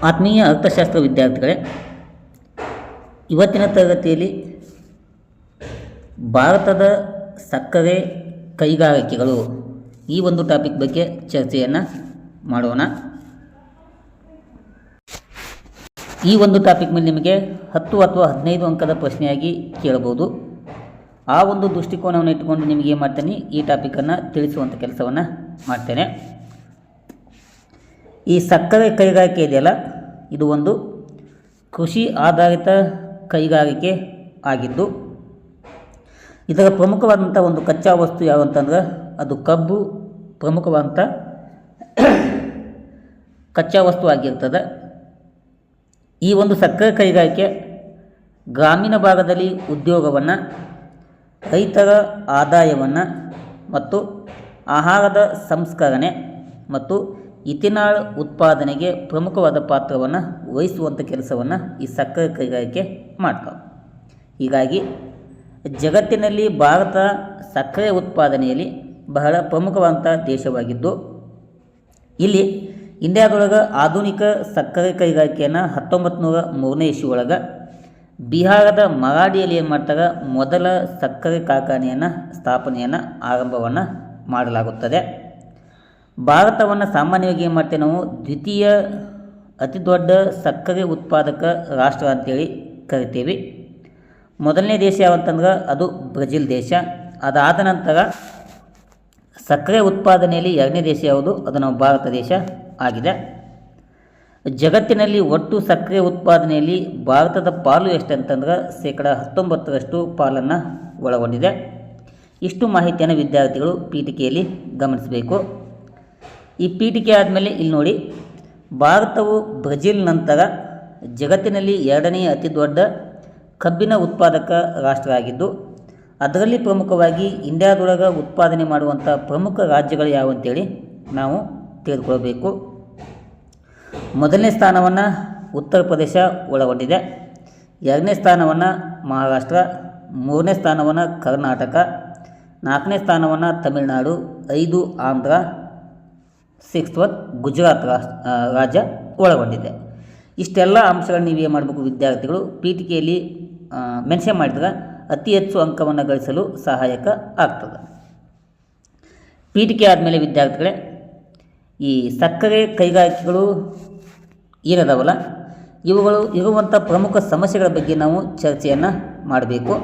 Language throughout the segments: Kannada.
ಆತ್ಮೀಯ ಅರ್ಥಶಾಸ್ತ್ರ ವಿದ್ಯಾರ್ಥಿಗಳೇ, ಇವತ್ತಿನ ತರಗತಿಯಲ್ಲಿ ಭಾರತದ ಸಕ್ಕರೆ ಕೈಗಾರಿಕೆಗಳು ಈ ಒಂದು ಟಾಪಿಕ್ ಬಗ್ಗೆ ಚರ್ಚೆಯನ್ನು ಮಾಡೋಣ. ಈ ಒಂದು ಟಾಪಿಕ್ ಮೇಲೆ ನಿಮಗೆ 10 ಅಥವಾ 15 ಅಂಕದ ಪ್ರಶ್ನೆಯಾಗಿ ಕೇಳಬಹುದು. ಆ ಒಂದು ದೃಷ್ಟಿಕೋನವನ್ನು ಇಟ್ಟುಕೊಂಡು ನಿಮಗೆ ಏನು ಮಾಡ್ತೇನೆ, ಈ ಟಾಪಿಕನ್ನು ತಿಳಿಸುವಂಥ ಕೆಲಸವನ್ನು ಮಾಡ್ತೇನೆ. ಈ ಸಕ್ಕರೆ ಕೈಗಾರಿಕೆ ಇದೆಯಲ್ಲ, ಇದು ಒಂದು ಕೃಷಿ ಆಧಾರಿತ ಕೈಗಾರಿಕೆ ಆಗಿದ್ದು, ಇದರ ಪ್ರಮುಖವಾದಂಥ ಒಂದು ಕಚ್ಚಾ ವಸ್ತು ಯಾವಂತಂದ್ರೆ ಅದು ಕಬ್ಬು ಪ್ರಮುಖವಾದಂಥ ಕಚ್ಚಾ ವಸ್ತು ಆಗಿರ್ತದೆ. ಈ ಒಂದು ಸಕ್ಕರೆ ಕೈಗಾರಿಕೆ ಗ್ರಾಮೀಣ ಭಾಗದಲ್ಲಿ ಉದ್ಯೋಗವನ್ನು, ರೈತರ ಆದಾಯವನ್ನು ಮತ್ತು ಆಹಾರದ ಸಂಸ್ಕರಣೆ ಮತ್ತು ಇಥೆನಾಲ್ ಉತ್ಪಾದನೆಗೆ ಪ್ರಮುಖವಾದ ಪಾತ್ರವನ್ನು ವಹಿಸುವಂಥ ಕೆಲಸವನ್ನು ಈ ಸಕ್ಕರೆ ಕೈಗಾರಿಕೆ ಮಾಡ್ತಾವೆ. ಹೀಗಾಗಿ ಜಗತ್ತಿನಲ್ಲಿ ಭಾರತ ಸಕ್ಕರೆ ಉತ್ಪಾದನೆಯಲ್ಲಿ ಬಹಳ ಪ್ರಮುಖವಾದಂಥ ದೇಶವಾಗಿದ್ದು, ಇಲ್ಲಿ ಇಂಡಿಯಾದೊಳಗೆ ಆಧುನಿಕ ಸಕ್ಕರೆ ಕೈಗಾರಿಕೆಯನ್ನು 1903ನೇ ಇಸ್ವಿಯೊಳಗೆ ಬಿಹಾರದ ಮರಾಡಿಯಲ್ಲಿ ಏನು ಮಾಡ್ತಾರೆ, ಮೊದಲ ಸಕ್ಕರೆ ಕಾರ್ಖಾನೆಯನ್ನು ಸ್ಥಾಪನೆಯನ್ನು ಆರಂಭವನ್ನು ಮಾಡಲಾಗುತ್ತದೆ. ಭಾರತವನ್ನು ಸಾಮಾನ್ಯವಾಗಿ ಏನು ಮಾಡ್ತೇವೆ ನಾವು, ದ್ವಿತೀಯ ಅತಿ ದೊಡ್ಡ ಸಕ್ಕರೆ ಉತ್ಪಾದಕ ರಾಷ್ಟ್ರ ಅಂತೇಳಿ ಕರಿತೀವಿ. ಮೊದಲನೇ ದೇಶ ಯಾವಂತಂದ್ರೆ ಅದು ಬ್ರೆಜಿಲ್ ದೇಶ. ಅದಾದ ನಂತರ ಸಕ್ಕರೆ ಉತ್ಪಾದನೆಯಲ್ಲಿ 2ನೇ ದೇಶ ಯಾವುದು, ಅದು ನಮ್ಮ ಭಾರತ ದೇಶ ಆಗಿದೆ. ಜಗತ್ತಿನಲ್ಲಿ ಒಟ್ಟು ಸಕ್ಕರೆ ಉತ್ಪಾದನೆಯಲ್ಲಿ ಭಾರತದ ಪಾಲು ಎಷ್ಟಂತಂದ್ರೆ 19% ಪಾಲನ್ನು ಒಳಗೊಂಡಿದೆ. ಇಷ್ಟು ಮಾಹಿತಿಯನ್ನು ವಿದ್ಯಾರ್ಥಿಗಳು ಪೀಠಿಕೆಯಲ್ಲಿ ಗಮನಿಸಬೇಕು. ಈ ಪೀಠಿಕೆ ಆದಮೇಲೆ ಇಲ್ಲಿ ನೋಡಿ, ಭಾರತವು ಬ್ರೆಜಿಲ್ ನಂತರ ಜಗತ್ತಿನಲ್ಲಿ 2ನೇ ಅತಿ ದೊಡ್ಡ ಕಬ್ಬಿನ ಉತ್ಪಾದಕ ರಾಷ್ಟ್ರ ಆಗಿದ್ದು, ಅದರಲ್ಲಿ ಪ್ರಮುಖವಾಗಿ ಇಂಡಿಯಾದೊಳಗೆ ಉತ್ಪಾದನೆ ಮಾಡುವಂಥ ಪ್ರಮುಖ ರಾಜ್ಯಗಳು ಯಾವಂತೇಳಿ ನಾವು ತಿಳಿದುಕೊಳ್ಬೇಕು. ಮೊದಲನೇ ಸ್ಥಾನವನ್ನು ಉತ್ತರ ಪ್ರದೇಶ ಒಳಗೊಂಡಿದೆ, 2ನೇ ಸ್ಥಾನವನ್ನು ಮಹಾರಾಷ್ಟ್ರ, 3ನೇ ಸ್ಥಾನವನ್ನು ಕರ್ನಾಟಕ, 4ನೇ ಸ್ಥಾನವನ್ನು ತಮಿಳುನಾಡು, 5 ಆಂಧ್ರ, 6th ಗುಜರಾತ್ ರಾಜ್ಯ ಒಳಗೊಂಡಿದೆ. ಇಷ್ಟೆಲ್ಲ ಅಂಶಗಳನ್ನು ನೀವು ಏನು ಮಾಡಬೇಕು ವಿದ್ಯಾರ್ಥಿಗಳು ಪೀಠಿಕೆಯಲ್ಲಿ ಮೆನ್ಷನ್ ಮಾಡಿದ್ರೆ ಅತಿ ಹೆಚ್ಚು ಅಂಕವನ್ನು ಗಳಿಸಲು ಸಹಾಯಕ ಆಗ್ತದೆ. ಪೀಠಿಕೆ ಆದಮೇಲೆ ವಿದ್ಯಾರ್ಥಿಗಳೇ, ಈ ಸಕ್ಕರೆ ಕೈಗಾರಿಕೆಗಳು ಏನದಾವಲ್ಲ, ಇವುಗಳು ಇರುವಂಥ ಪ್ರಮುಖ ಸಮಸ್ಯೆಗಳ ಬಗ್ಗೆ ನಾವು ಚರ್ಚೆಯನ್ನು ಮಾಡಬೇಕು.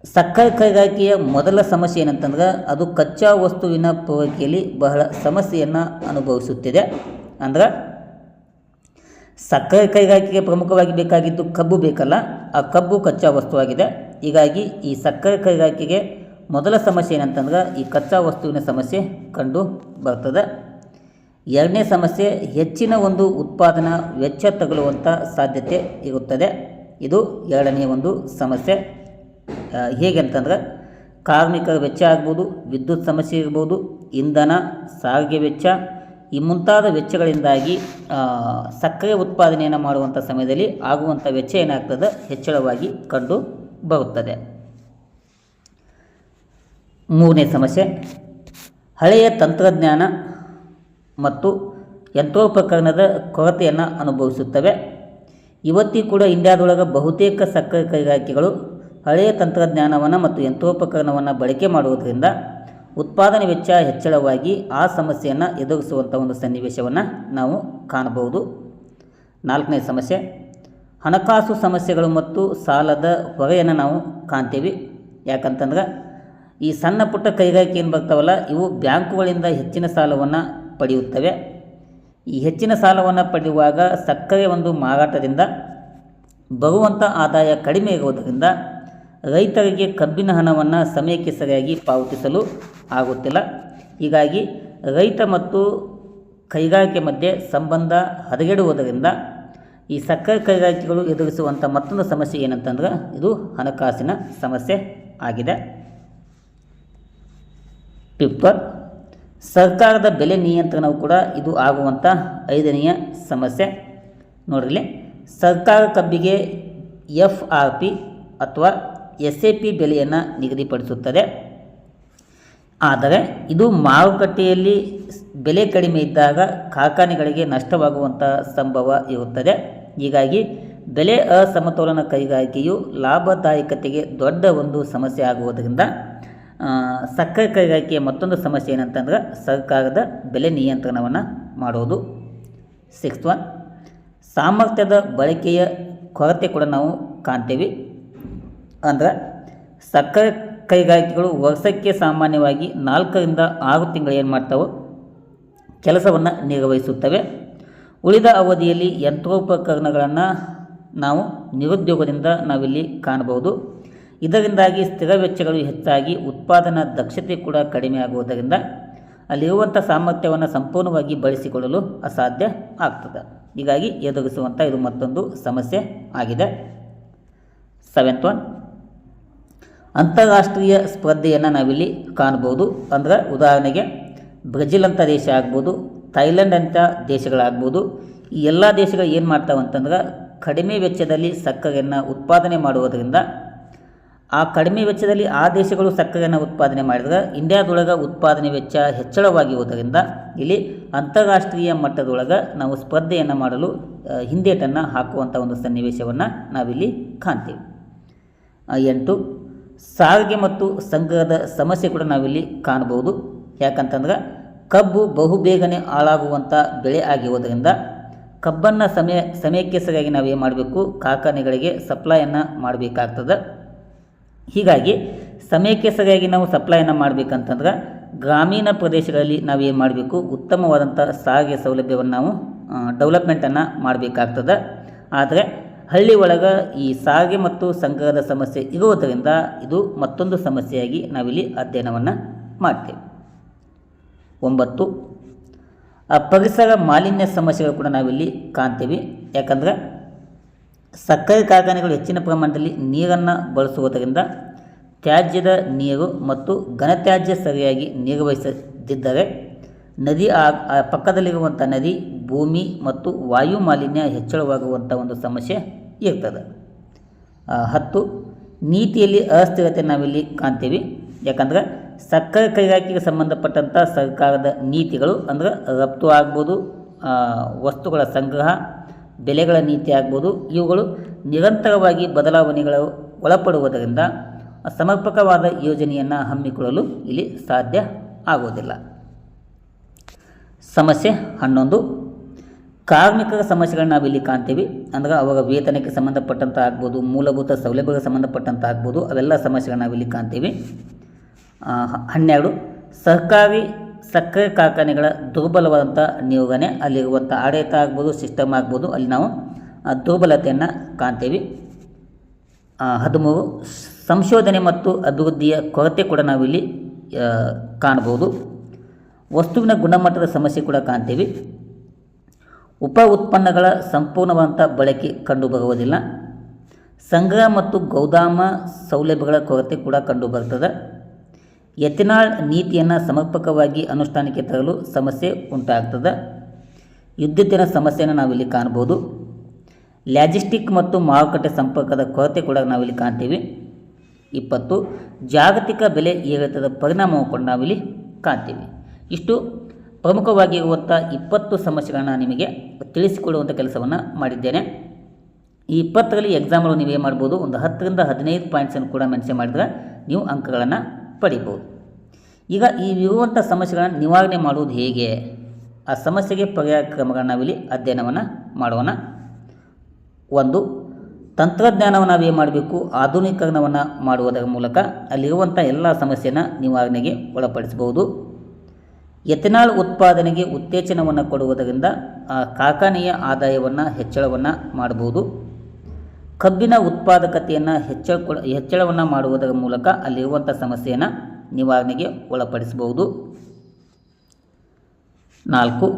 ಸಕ್ಕರೆ ಕೈಗಾರಿಕೆಯ ಮೊದಲ ಸಮಸ್ಯೆ ಏನಂತಂದ್ರೆ ಅದು ಕಚ್ಚಾ ವಸ್ತುವಿನ ಪೂರೈಕೆಯಲ್ಲಿ ಬಹಳ ಸಮಸ್ಯೆಯನ್ನು ಅನುಭವಿಸುತ್ತಿದೆ. ಅಂದ್ರೆ ಸಕ್ಕರೆ ಕೈಗಾರಿಕೆಗೆ ಪ್ರಮುಖವಾಗಿ ಬೇಕಾಗಿದ್ದು ಕಬ್ಬು ಬೇಕಲ್ಲ, ಆ ಕಬ್ಬು ಕಚ್ಚಾ ವಸ್ತುವಾಗಿದೆ. ಹೀಗಾಗಿ ಈ ಸಕ್ಕರೆ ಕೈಗಾರಿಕೆಗೆ ಮೊದಲ ಸಮಸ್ಯೆ ಏನಂತಂದ್ರೆ ಈ ಕಚ್ಚಾ ವಸ್ತುವಿನ ಸಮಸ್ಯೆ ಕಂಡು ಬರ್ತದೆ. 2ನೇ ಸಮಸ್ಯೆ, ಹೆಚ್ಚಿನ ಒಂದು ಉತ್ಪಾದನಾ ವೆಚ್ಚ ತಗುಲುವಂಥ ಸಾಧ್ಯತೆ ಇರುತ್ತದೆ. ಇದು 2ನೇ ಒಂದು ಸಮಸ್ಯೆ. ಹೇಗೆ ಅಂತಂದ್ರೆ ಕಾರ್ಮಿಕರ ವೆಚ್ಚ ಆಗ್ಬೋದು, ವಿದ್ಯುತ್ ಸಮಸ್ಯೆ ಇರ್ಬೋದು, ಇಂಧನ, ಸಾರಿಗೆ ವೆಚ್ಚ, ಈ ಮುಂತಾದ ವೆಚ್ಚಗಳಿಂದಾಗಿ ಸಕ್ಕರೆ ಉತ್ಪಾದನೆಯನ್ನು ಮಾಡುವಂಥ ಸಮಯದಲ್ಲಿ ಆಗುವಂಥ ವೆಚ್ಚ ಏನಾಗ್ತದೆ, ಹೆಚ್ಚಳವಾಗಿ ಕಂಡು ಬರುತ್ತದೆ. 3ನೇ ಸಮಸ್ಯೆ, ಹಳೆಯ ತಂತ್ರಜ್ಞಾನ ಮತ್ತು ಯಂತ್ರೋಪಕರಣದ ಕೊರತೆಯನ್ನು ಅನುಭವಿಸುತ್ತವೆ. ಇವತ್ತಿಗೂ ಕೂಡ ಇಂಡಿಯಾದೊಳಗೆ ಬಹುತೇಕ ಸಕ್ಕರೆ ಕೈಗಾರಿಕೆಗಳು ಹಳೆಯ ತಂತ್ರಜ್ಞಾನವನ್ನು ಮತ್ತು ಯಂತ್ರೋಪಕರಣವನ್ನು ಬಳಕೆ ಮಾಡುವುದರಿಂದ ಉತ್ಪಾದನೆ ವೆಚ್ಚ ಹೆಚ್ಚಳವಾಗಿ ಆ ಸಮಸ್ಯೆಯನ್ನು ಎದುರಿಸುವಂಥ ಒಂದು ಸನ್ನಿವೇಶವನ್ನು ನಾವು ಕಾಣಬಹುದು. 4ನೇ ಸಮಸ್ಯೆ, ಹಣಕಾಸು ಸಮಸ್ಯೆಗಳು ಮತ್ತು ಸಾಲದ ಹೊರೆಯನ್ನು ನಾವು ಕಾಣ್ತೀವಿ. ಯಾಕಂತಂದ್ರೆ ಈ ಸಣ್ಣ ಪುಟ್ಟ ಕೈಗಾರಿಕೆ ಏನು ಬರ್ತಾವಲ್ಲ, ಇವು ಬ್ಯಾಂಕುಗಳಿಂದ ಹೆಚ್ಚಿನ ಸಾಲವನ್ನು ಪಡೆಯುತ್ತವೆ. ಈ ಹೆಚ್ಚಿನ ಸಾಲವನ್ನು ಪಡೆಯುವಾಗ ಸಕ್ಕರೆ ಒಂದು ಮಾರಾಟದಿಂದ ಬರುವಂಥ ಆದಾಯ ಕಡಿಮೆ ಇರುವುದರಿಂದ ರೈತರಿಗೆ ಕಬ್ಬಿನ ಹಣವನ್ನು ಸಮಯಕ್ಕೆ ಸರಿಯಾಗಿ ಪಾವತಿಸಲು ಆಗುತ್ತಿಲ್ಲ. ಹೀಗಾಗಿ ರೈತ ಮತ್ತು ಕೈಗಾರಿಕೆ ಮಧ್ಯೆ ಸಂಬಂಧ ಹದಗೆಡುವುದರಿಂದ ಈ ಸಕ್ಕರೆ ಕೈಗಾರಿಕೆಗಳು ಎದುರಿಸುವಂಥ ಮತ್ತೊಂದು ಸಮಸ್ಯೆ ಏನಂತಂದ್ರೆ ಇದು ಹಣಕಾಸಿನ ಸಮಸ್ಯೆ ಆಗಿದೆ. 5th, ಸರ್ಕಾರದ ಬೆಲೆ ನಿಯಂತ್ರಣವು ಕೂಡ ಇದು ಆಗುವಂಥ 5ನೆಯ ಸಮಸ್ಯೆ. ನೋಡ್ರಿ, ಸರ್ಕಾರ ಕಬ್ಬಿಗೆ FRP ಅಥವಾ SAP ಬೆಲೆಯನ್ನು ನಿಗದಿಪಡಿಸುತ್ತದೆ. ಆದರೆ ಇದು ಮಾರುಕಟ್ಟೆಯಲ್ಲಿ ಬೆಲೆ ಕಡಿಮೆ ಇದ್ದಾಗ ಕಾರ್ಖಾನೆಗಳಿಗೆ ನಷ್ಟವಾಗುವಂಥ ಸಂಭವ ಇರುತ್ತದೆ. ಹೀಗಾಗಿ ಬೆಲೆ ಅಸಮತೋಲನ ಕೈಗಾರಿಕೆಯು ಲಾಭದಾಯಕತೆಗೆ ದೊಡ್ಡ ಒಂದು ಸಮಸ್ಯೆ ಆಗುವುದರಿಂದ ಸಕ್ಕರೆ ಕೈಗಾರಿಕೆಯ ಮತ್ತೊಂದು ಸಮಸ್ಯೆ ಏನಂತಂದ್ರೆ ಸರ್ಕಾರದ ಬೆಲೆ ನಿಯಂತ್ರಣವನ್ನು ಮಾಡೋದು. 6th ಒನ್, ಸಾಮರ್ಥ್ಯದ ಬಳಕೆಯ ಕೊರತೆ ಕೂಡ ನಾವು ಕಾಣ್ತೇವೆ. ಅಂದ್ರೆ ಸಕ್ಕರೆ ಕೈಗಾರಿಕೆಗಳು ವರ್ಷಕ್ಕೆ ಸಾಮಾನ್ಯವಾಗಿ 4 ರಿಂದ 6 ತಿಂಗಳು ಏನು ಮಾಡ್ತಾವೆ, ಕೆಲಸವನ್ನು ನಿರ್ವಹಿಸುತ್ತವೆ. ಉಳಿದ ಅವಧಿಯಲ್ಲಿ ಯಂತ್ರೋಪಕರಣಗಳನ್ನು ನಾವು ನಿರುದ್ಯೋಗದಿಂದ ನಾವಿಲ್ಲಿ ಕಾಣಬಹುದು. ಇದರಿಂದಾಗಿ ಸ್ಥಿರ ವೆಚ್ಚಗಳು ಹೆಚ್ಚಾಗಿ ಉತ್ಪಾದನಾ ದಕ್ಷತೆ ಕೂಡ ಕಡಿಮೆ ಆಗುವುದರಿಂದ ಅಲ್ಲಿರುವಂಥ ಸಾಮರ್ಥ್ಯವನ್ನು ಸಂಪೂರ್ಣವಾಗಿ ಬಳಸಿಕೊಳ್ಳಲು ಅಸಾಧ್ಯ ಆಗ್ತದೆ. ಹೀಗಾಗಿ ಎದುರಿಸುವಂಥ ಇದು ಮತ್ತೊಂದು ಸಮಸ್ಯೆ ಆಗಿದೆ. 7th ಒನ್, ಅಂತಾರಾಷ್ಟ್ರೀಯ ಸ್ಪರ್ಧೆಯನ್ನು ನಾವಿಲ್ಲಿ ಕಾಣ್ಬೋದು. ಅಂದರೆ ಉದಾಹರಣೆಗೆ ಬ್ರೆಜಿಲ್ ಅಂತ ದೇಶ ಆಗ್ಬೋದು, ಥೈಲ್ಯಾಂಡ್ ಅಂತ ದೇಶಗಳಾಗ್ಬೋದು. ಈ ಎಲ್ಲ ದೇಶಗಳು ಏನು ಮಾಡ್ತಾವೆ ಅಂತಂದ್ರೆ ಕಡಿಮೆ ವೆಚ್ಚದಲ್ಲಿ ಸಕ್ಕರೆಯನ್ನು ಉತ್ಪಾದನೆ ಮಾಡುವುದರಿಂದ ಆ ಕಡಿಮೆ ವೆಚ್ಚದಲ್ಲಿ ಆ ದೇಶಗಳು ಸಕ್ಕರೆಯನ್ನು ಉತ್ಪಾದನೆ ಮಾಡಿದ್ರೆ ಇಂಡಿಯಾದೊಳಗೆ ಉತ್ಪಾದನೆ ವೆಚ್ಚ ಹೆಚ್ಚಳವಾಗಿರುವುದರಿಂದ ಇಲ್ಲಿ ಅಂತಾರಾಷ್ಟ್ರೀಯ ಮಟ್ಟದೊಳಗೆ ನಾವು ಸ್ಪರ್ಧೆಯನ್ನು ಮಾಡಲು ಹಿಂದೇಟನ್ನು ಹಾಕುವಂಥ ಒಂದು ಸನ್ನಿವೇಶವನ್ನು ನಾವಿಲ್ಲಿ ಕಾಣ್ತೀವಿ. 8, ಸಾರಿಗೆ ಮತ್ತು ಸಂಗ್ರಹದ ಸಮಸ್ಯೆ ಕೂಡ ನಾವಿಲ್ಲಿ ಕಾಣಬಹುದು. ಯಾಕಂತಂದ್ರೆ ಕಬ್ಬು ಬಹುಬೇಗನೆ ಹಾಳಾಗುವಂಥ ಬೆಳೆ ಆಗಿರುವುದರಿಂದ ಕಬ್ಬನ್ನು ಸಮಯಕ್ಕೆ ಸರಿಯಾಗಿ ನಾವೇನು ಮಾಡಬೇಕು, ಕಾರ್ಖಾನೆಗಳಿಗೆ ಸಪ್ಲೈಯನ್ನು ಮಾಡಬೇಕಾಗ್ತದೆ. ಹೀಗಾಗಿ ಸಮಯಕ್ಕೆ ಸರಿಯಾಗಿ ನಾವು ಸಪ್ಲೈಯನ್ನು ಮಾಡಬೇಕಂತಂದ್ರೆ ಗ್ರಾಮೀಣ ಪ್ರದೇಶಗಳಲ್ಲಿ ನಾವೇನು ಮಾಡಬೇಕು, ಉತ್ತಮವಾದಂಥ ಸಾರಿಗೆ ಸೌಲಭ್ಯವನ್ನು ನಾವು ಡೆವಲಪ್ಮೆಂಟನ್ನು ಮಾಡಬೇಕಾಗ್ತದೆ. ಆದರೆ ಹಳ್ಳಿ ಒಳಗೆ ಈ ಸಾರಿಗೆ ಮತ್ತು ಸಂಗ್ರಹದ ಸಮಸ್ಯೆ ಇರುವುದರಿಂದ ಇದು ಮತ್ತೊಂದು ಸಮಸ್ಯೆಯಾಗಿ ನಾವಿಲ್ಲಿ ಅಧ್ಯಯನವನ್ನು ಮಾಡ್ತೇವೆ. 9, ಪರಿಸರ ಮಾಲಿನ್ಯ ಸಮಸ್ಯೆಗಳು ಕೂಡ ನಾವಿಲ್ಲಿ ಕಾಣ್ತೀವಿ. ಯಾಕಂದರೆ ಸಕ್ಕರೆ ಕಾರ್ಖಾನೆಗಳು ಹೆಚ್ಚಿನ ಪ್ರಮಾಣದಲ್ಲಿ ನೀರನ್ನು ಬಳಸುವುದರಿಂದ ತ್ಯಾಜ್ಯದ ನೀರು ಮತ್ತು ಘನತ್ಯಾಜ್ಯ ಸರಿಯಾಗಿ ನಿರ್ವಹಿಸದಿದ್ದರೆ ನದಿ ಪಕ್ಕದಲ್ಲಿರುವಂಥ ನದಿ, ಭೂಮಿ ಮತ್ತು ವಾಯು ಮಾಲಿನ್ಯ ಹೆಚ್ಚಳವಾಗುವಂಥ ಒಂದು ಸಮಸ್ಯೆ ಇರ್ತದೆ. 10, ನೀತಿಯಲ್ಲಿ ಅಸ್ಥಿರತೆ ನಾವಿಲ್ಲಿ ಕಾಣ್ತೀವಿ. ಯಾಕಂದರೆ ಸಕ್ಕರೆ ಕೈಗಾರಿಕೆಗೆ ಸಂಬಂಧಪಟ್ಟಂಥ ಸರ್ಕಾರದ ನೀತಿಗಳು ಅಂದರೆ ರಫ್ತು ಆಗ್ಬೋದು, ವಸ್ತುಗಳ ಸಂಗ್ರಹ, ಬೆಲೆಗಳ ನೀತಿ ಆಗ್ಬೋದು, ಇವುಗಳು ನಿರಂತರವಾಗಿ ಬದಲಾವಣೆಗಳು ಒಳಪಡುವುದರಿಂದ ಸಮರ್ಪಕವಾದ ಯೋಜನೆಯನ್ನು ಹಮ್ಮಿಕೊಳ್ಳಲು ಇಲ್ಲಿ ಸಾಧ್ಯ ಆಗುವುದಿಲ್ಲ. ಸಮಸ್ಯೆ 11, ಕಾರ್ಮಿಕರ ಸಮಸ್ಯೆಗಳನ್ನ ನಾವಿಲ್ಲಿ ಕಾಣ್ತೀವಿ. ಅಂದರೆ ಅವರ ವೇತನಕ್ಕೆ ಸಂಬಂಧಪಟ್ಟಂಥ ಆಗ್ಬೋದು, ಮೂಲಭೂತ ಸೌಲಭ್ಯಗಳಿಗೆ ಸಂಬಂಧಪಟ್ಟಂಥ ಆಗ್ಬೋದು, ಅವೆಲ್ಲ ಸಮಸ್ಯೆಗಳನ್ನ ನಾವಿಲ್ಲಿ ಕಾಣ್ತೀವಿ. 12, ಸರ್ಕಾರಿ ಸಕ್ಕರೆ ಕಾರ್ಖಾನೆಗಳ ದುರ್ಬಲವಾದಂಥ ನಿರ್ವಹಣೆ, ಅಲ್ಲಿರುವಂಥ ಆಡಳಿತ ಆಗ್ಬೋದು, ಸಿಸ್ಟಮ್ ಆಗ್ಬೋದು, ಅಲ್ಲಿ ನಾವು ದುರ್ಬಲತೆಯನ್ನು ಕಾಣ್ತೀವಿ. 13, ಸಂಶೋಧನೆ ಮತ್ತು ಅಭಿವೃದ್ಧಿಯ ಕೊರತೆ ಕೂಡ ನಾವಿಲ್ಲಿ ಕಾಣ್ಬೋದು. ವಸ್ತುವಿನ ಗುಣಮಟ್ಟದ ಸಮಸ್ಯೆ ಕೂಡ ಕಾಣ್ತೀವಿ. ಉಪ ಉತ್ಪನ್ನಗಳ ಸಂಪೂರ್ಣವಾದಂಥ ಬಳಕೆ ಕಂಡುಬರುವುದಿಲ್ಲ. ಸಂಗ್ರಹ ಮತ್ತು ಗೋದಾಮ ಸೌಲಭ್ಯಗಳ ಕೊರತೆ ಕೂಡ ಕಂಡುಬರ್ತದೆ. ಎಥೆನಾಲ್ ನೀತಿಯನ್ನು ಸಮರ್ಪಕವಾಗಿ ಅನುಷ್ಠಾನಕ್ಕೆ ತರಲು ಸಮಸ್ಯೆ ಉಂಟಾಗ್ತದೆ. ವಿದ್ಯುತ್ತಿನ ಸಮಸ್ಯೆಯನ್ನು ನಾವಿಲ್ಲಿ ಕಾಣ್ಬೋದು. ಲಾಜಿಸ್ಟಿಕ್ ಮತ್ತು ಮಾರುಕಟ್ಟೆ ಸಂಪರ್ಕದ ಕೊರತೆ ಕೂಡ ನಾವಿಲ್ಲಿ ಕಾಣ್ತೀವಿ. 20, ಜಾಗತಿಕ ಬೆಲೆ ಏರಿಳಿತದ ಪರಿಣಾಮವು ಕೂಡ ನಾವಿಲ್ಲಿ ಕಾಣ್ತೀವಿ. ಇಷ್ಟು ಪ್ರಮುಖವಾಗಿರುವಂಥ 20 ಸಮಸ್ಯೆಗಳನ್ನು ನಿಮಗೆ ತಿಳಿಸಿಕೊಡುವಂಥ ಕೆಲಸವನ್ನು ಮಾಡಿದ್ದೇನೆ. ಈ 20ರಲ್ಲಿ ಎಕ್ಸಾಮಲ್ಲಿ ನೀವೇನು ಮಾಡ್ಬೋದು, ಒಂದು 10 ರಿಂದ 15 ಪಾಯಿಂಟ್ಸನ್ನು ಕೂಡ ಮೆನ್ಷನ್ ಮಾಡಿದ್ರೆ ನೀವು ಅಂಕಗಳನ್ನು ಪಡಿಬೋದು. ಈಗ ಈ ಇರುವಂಥ ಸಮಸ್ಯೆಗಳನ್ನು ನಿವಾರಣೆ ಮಾಡುವುದು ಹೇಗೆ, ಆ ಸಮಸ್ಯೆಗೆ ಪರಿಹಾರ ಕ್ರಮಗಳನ್ನು ನಾವಿಲ್ಲಿ ಅಧ್ಯಯನವನ್ನು ಮಾಡೋಣ. 1, ತಂತ್ರಜ್ಞಾನವನ್ನು ನಾವೇನು ಮಾಡಬೇಕು, ಆಧುನೀಕರಣವನ್ನು ಮಾಡುವುದರ ಮೂಲಕ ಅಲ್ಲಿರುವಂಥ ಎಲ್ಲ ಸಮಸ್ಯೆಯನ್ನು ನಿವಾರಣೆಗೆ ಒಳಪಡಿಸಬಹುದು. ಎಥೆನಾಲ್ ಉತ್ಪಾದನೆಗೆ ಉತ್ತೇಜನವನ್ನು ಕೊಡುವುದರಿಂದ ಕಾರ್ಖಾನೆಯ ಆದಾಯವನ್ನು ಹೆಚ್ಚಳವನ್ನು ಮಾಡಬಹುದು. ಕಬ್ಬಿನ ಉತ್ಪಾದಕತೆಯನ್ನು ಹೆಚ್ಚಳವನ್ನು ಮಾಡುವುದರ ಮೂಲಕ ಅಲ್ಲಿರುವಂಥ ಸಮಸ್ಯೆಯನ್ನು ನಿವಾರಣೆಗೆ ಒಳಪಡಿಸಬಹುದು. 4,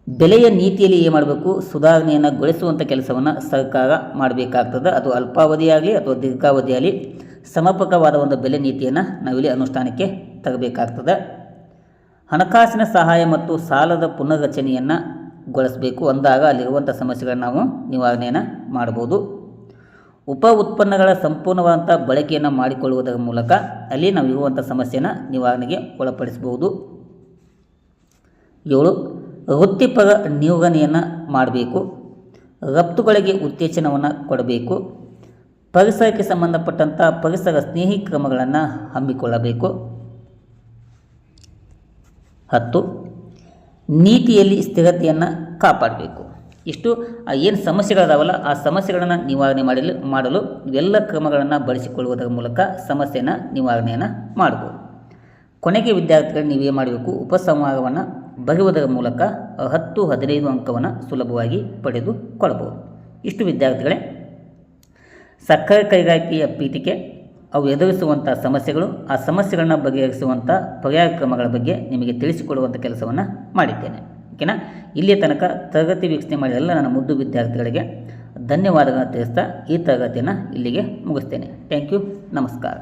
ಬೆಲೆಯ ನೀತಿಯಲ್ಲಿ ಏನು ಮಾಡಬೇಕು, ಸುಧಾರಣೆಯನ್ನು ಗೊಳಿಸುವಂಥ ಕೆಲಸವನ್ನು ಸರ್ಕಾರ ಮಾಡಬೇಕಾಗ್ತದೆ. ಅದು ಅಲ್ಪಾವಧಿಯಾಗಲಿ ಅಥವಾ ದೀರ್ಘಾವಧಿಯಾಗಲಿ ಸಮರ್ಪಕವಾದ ಒಂದು ಬೆಲೆ ನೀತಿಯನ್ನು ನಾವಿಲ್ಲಿ ಅನುಷ್ಠಾನಕ್ಕೆ ತರಬೇಕಾಗ್ತದೆ. ಹಣಕಾಸಿನ ಸಹಾಯ ಮತ್ತು ಸಾಲದ ಪುನರ್ರಚನೆಯನ್ನು ಗೊಳಿಸಬೇಕು. ಅಂದಾಗ ಅಲ್ಲಿರುವಂಥ ಸಮಸ್ಯೆಗಳನ್ನು ನಾವು ನಿವಾರಣೆಯನ್ನು ಮಾಡ್ಬೋದು. ಉಪ ಉತ್ಪನ್ನಗಳ ಸಂಪೂರ್ಣವಾದಂಥ ಬಳಕೆಯನ್ನು ಮಾಡಿಕೊಳ್ಳುವುದರ ಮೂಲಕ ಅಲ್ಲಿ ನಾವು ಇರುವಂಥ ಸಮಸ್ಯೆಯನ್ನು ನಿವಾರಣೆಗೆ ಒಳಪಡಿಸಬಹುದು. 7. ವೃತ್ತಿಪರ ನಿರ್ವಹಣೆಯನ್ನು ಮಾಡಬೇಕು. ರಫ್ತುಗಳಿಗೆ ಉತ್ತೇಜನವನ್ನು ಕೊಡಬೇಕು. ಪರಿಸರಕ್ಕೆ ಸಂಬಂಧಪಟ್ಟಂಥ ಪರಿಸರ ಸ್ನೇಹಿ ಕ್ರಮಗಳನ್ನು ಹಮ್ಮಿಕೊಳ್ಳಬೇಕು. 10. ನೀತಿಯಲ್ಲಿ ಸ್ಥಿರತೆಯನ್ನು ಕಾಪಾಡಬೇಕು. ಇಷ್ಟು ಏನು ಸಮಸ್ಯೆಗಳಿದಾವಲ್ಲ ಆ ಸಮಸ್ಯೆಗಳನ್ನು ನಿವಾರಣೆ ಮಾಡಲು ಇವೆಲ್ಲ ಕ್ರಮಗಳನ್ನು ಬಳಸಿಕೊಳ್ಳುವುದರ ಮೂಲಕ ಸಮಸ್ಯೆಯನ್ನು ನಿವಾರಣೆಯನ್ನು ಮಾಡ್ಬೋದು. ಕೊನೆಗೆ ವಿದ್ಯಾರ್ಥಿಗಳು ನೀವೇ ಮಾಡಬೇಕು, ಉಪಸಂಹಾರವನ್ನು ಬರೆಯುವುದರ ಮೂಲಕ 10-15 ಅಂಕವನ್ನು ಸುಲಭವಾಗಿ ಪಡೆದುಕೊಳ್ಳಬಹುದು. ಇಷ್ಟು ವಿದ್ಯಾರ್ಥಿಗಳೇ ಸಕ್ಕರೆ ಕೈಗಾರಿಕೆಯ ಪೀಠಿಕೆ, ಅವು ಎದುರಿಸುವಂಥ ಸಮಸ್ಯೆಗಳು, ಆ ಸಮಸ್ಯೆಗಳನ್ನು ಬಗೆಹರಿಸುವಂಥ ಪರ್ಯಾಯ ಕ್ರಮಗಳ ಬಗ್ಗೆ ನಿಮಗೆ ತಿಳಿಸಿಕೊಡುವಂಥ ಕೆಲಸವನ್ನು ಮಾಡಿದ್ದೇನೆ. ಓಕೆನಾ? ಇಲ್ಲಿಯ ತನಕ ತರಗತಿ ವೀಕ್ಷಣೆ ಮಾಡಿದ ಎಲ್ಲ ನನ್ನ ಮುದ್ದು ವಿದ್ಯಾರ್ಥಿಗಳಿಗೆ ಧನ್ಯವಾದಗಳನ್ನು ತಿಳಿಸ್ತಾ ಈ ತರಗತಿಯನ್ನು ಇಲ್ಲಿಗೆ ಮುಗಿಸ್ತೇನೆ. Thank you. ನಮಸ್ಕಾರ.